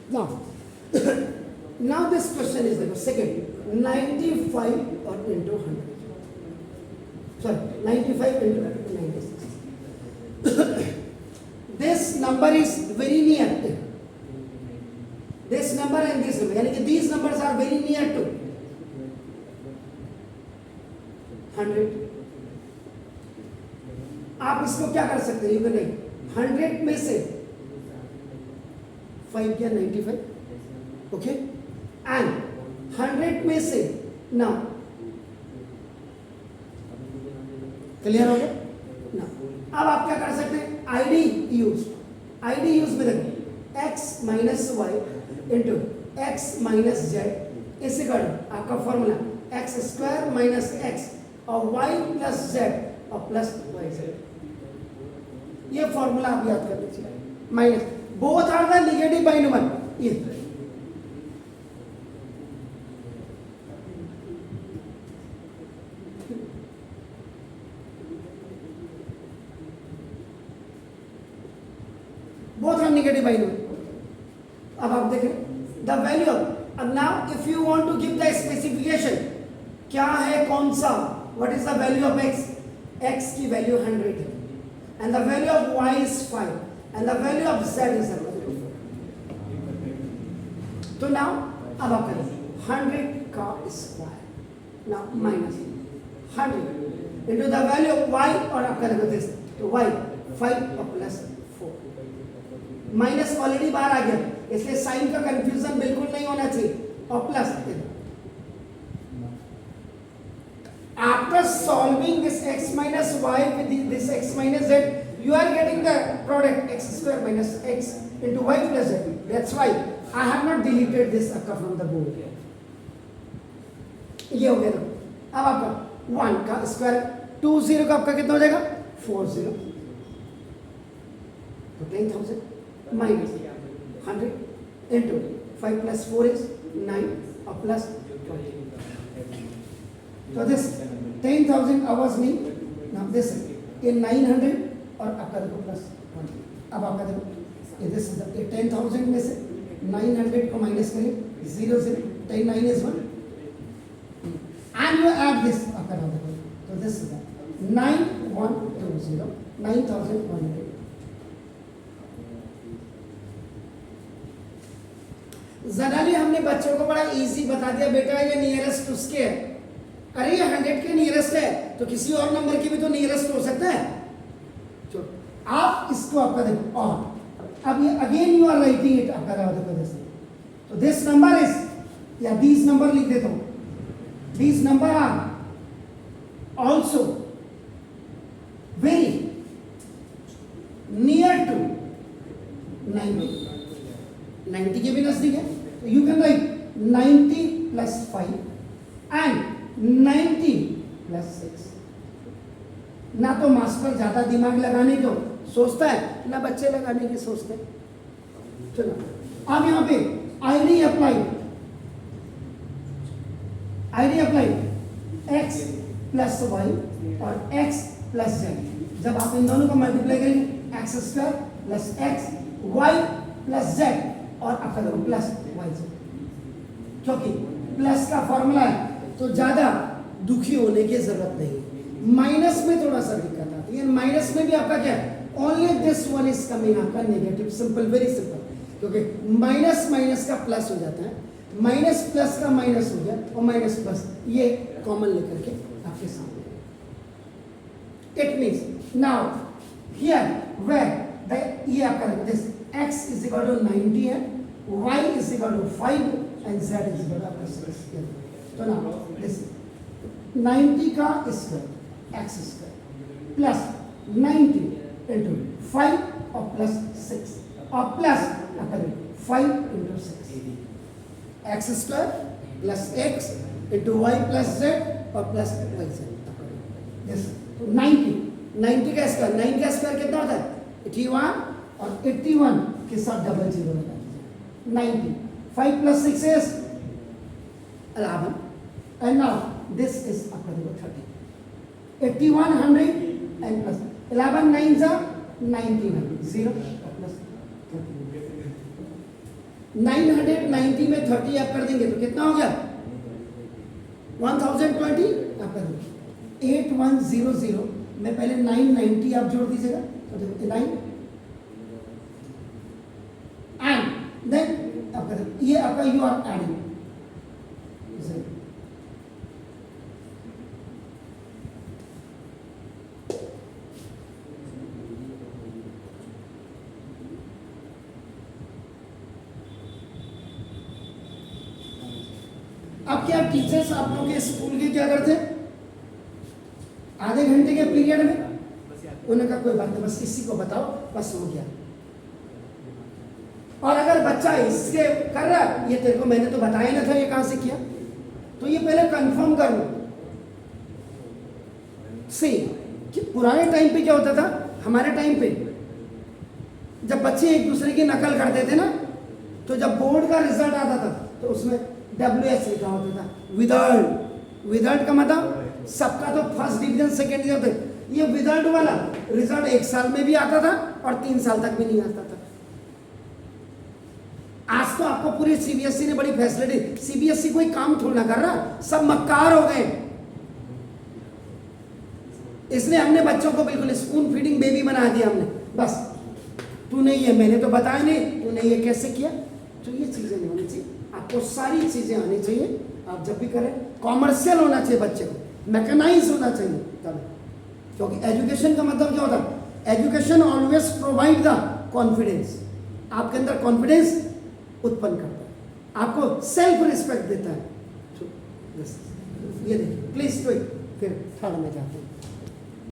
Now, now this question is the second 95 or into 100. Sorry, 95 into 96. This number is very near. This number and this number, यानी कि these numbers are very near to 100. आप इसको क्या कर सकते हैं? You can 100 में से 5 क्या 95, ओके, एंड 100 में से ना, क्लियर हो गया ना? अब आप क्या कर सकते हैं? आईडी यूज में देखो x minus Y into X minus Z इस आपका formula X square minus X और y प्लस जेड और प्लस वाई जेड, ये फॉर्मूला आप याद कर लीजिए. Minus both are the negative bind one, ये both are negative bind one. अब आप देखें द वैल्यू. अब now if you want to give the specification, क्या है कौन सा, what is the value of x, x की वैल्यू 100 है and the value of y is 5 and the value of z is 100. तो now अब आप करें 100 का square, now minus 100 into the value of y और आप करेंगे दिस, तो y 5 और प्लस 4. माइनस ऑलरेडी बाहर आ गया, इसलिए साइन का कंफ्यूजन बिल्कुल नहीं होना चाहिए. और plus after solving this x minus y with this x minus z, you are getting the product x square minus x into y plus z. That's why I have not deleted this from the board. ये हो गया ना. अब आपका 1 का square 20 का आपका कितना हो जाएगा 40, तो 10,000 minus 100 into 5 plus 4 is 9 or plus 20. So this 10,000 hours नहीं, now this ये 900 और आपका देखो प्लस 20. अब आपका देखो ये दिस 10,000 में से 900 को माइनस करें 0 0, 10 9 is 1 and you add this आपका नाम देखो, तो this is 9120 9100. जनरली हमने बच्चों को बड़ा इजी बता दिया, बेटा ये नियरेस्ट उसके है. अरे ये 100 के नियरेस्ट है तो किसी और नंबर की भी तो नियरेस्ट हो सकता है. आप इसको आपका देखो और अब ये again you are writing it आपका देखो दिस, तो दिस नंबर इज, या दिस नंबर लिख देता हूं, this number are also very near to 90 के भी नजदीक है. तो you can write 90 plus 5 and 90 plus 6. ना तो मास्टर ज्यादा दिमाग लगाने को सोचता है, ना बच्चे लगाने की सोचते हैं. चलो अब यहां पे ID apply x plus Y और x प्लस जेड. जब आप इन दोनों को मल्टीप्लाई करेंगे X square plus X Y plus Z और आपका देखो प्लस वाई जेड, क्योंकि प्लस का फॉर्मूला है तो ज्यादा दुखी होने की जरूरत नहीं. माइनस में थोड़ा सा दिक्कत आती है. माइनस में भी आपका क्या है, only this one is coming आपका नेगेटिव. सिंपल, वेरी सिंपल, क्योंकि माइनस माइनस का प्लस हो जाता है, माइनस प्लस का माइनस हो गया और माइनस प्लस ये कॉमन लेकर के आपके सामने. It means now here where ये आपका this x is equal to 90 है, y is equal to 5 and z is equal to 6. तो ना दिस 90 का square x square plus 90 into 5 और प्लस 6 और plus 5 into 6 x square plus x into y plus z और plus y z. 90 का square, 9 का square कितना होता है 81 और 81 के साथ डबल जीरो लगा दीजिए. 90 5 plus 6 is 11 and now this is आपका देखो 30. 81 100 and plus 11 9s are 99 0 plus 30. 990 में 30 आप कर देंगे तो कितना हो गया 1020 आप कर देंगे 8100 में पहले 990 आप जोड़ दीजिएगा तो देखो 9 एंड देन आप कर देंगे ये आपका यू आर एडिंग अब क्या टीचर्स आप लोग के स्कूल के क्या करते हैं आधे घंटे के पीरियड में उन्होंने कहा कोई बात नहीं बस किसी को बताओ बस हो गया और अगर बच्चा इसके कर रहा है ये तेरे को मैंने तो बताया ना था ये कहां से किया तो ये पहले कंफर्म कर लो सी कि पुराने टाइम पे क्या होता था हमारे टाइम पे जब बच्चे एक दूसरे की नकल करते थे ना तो जब बोर्ड का रिजल्ट आता था तो उसमें WS लिखा होता था विदर्ड का मतलब सबका तो फर्स्ट डिवीजन सेकेंड डिवीजन ये विदर्ड वाला रिजल्ट 1 साल में भी आता था और 3 साल तक भी नहीं आता था आज तो आपको पूरी CBSE ने बड़ी फैसिलिटी CBSE कोई काम थोड़ा ना कर रहा सब मक्कार हो गए इसलिए हमने बच्चों को बिल्कुल स्पून फीडिंग बेबी बना दिया हमने बस तूने ये मैंने तो बताया नहीं तूने ये कैसे किया तो ये चीजें नहीं होनी चाहिए आपको सारी चीजें आनी चाहिए आप जब भी करें कॉमर्शियल होना चाहिए बच्चे को मैकेनाइज होना चाहिए तब क्योंकि एजुकेशन का मतलब क्या होता है education always provide the confidence आपके अंदर कॉन्फिडेंस उत्पन्न करता है आपको सेल्फ रिस्पेक्ट देता है ये देखिए प्लीज फिर थर्ड में जाते हैं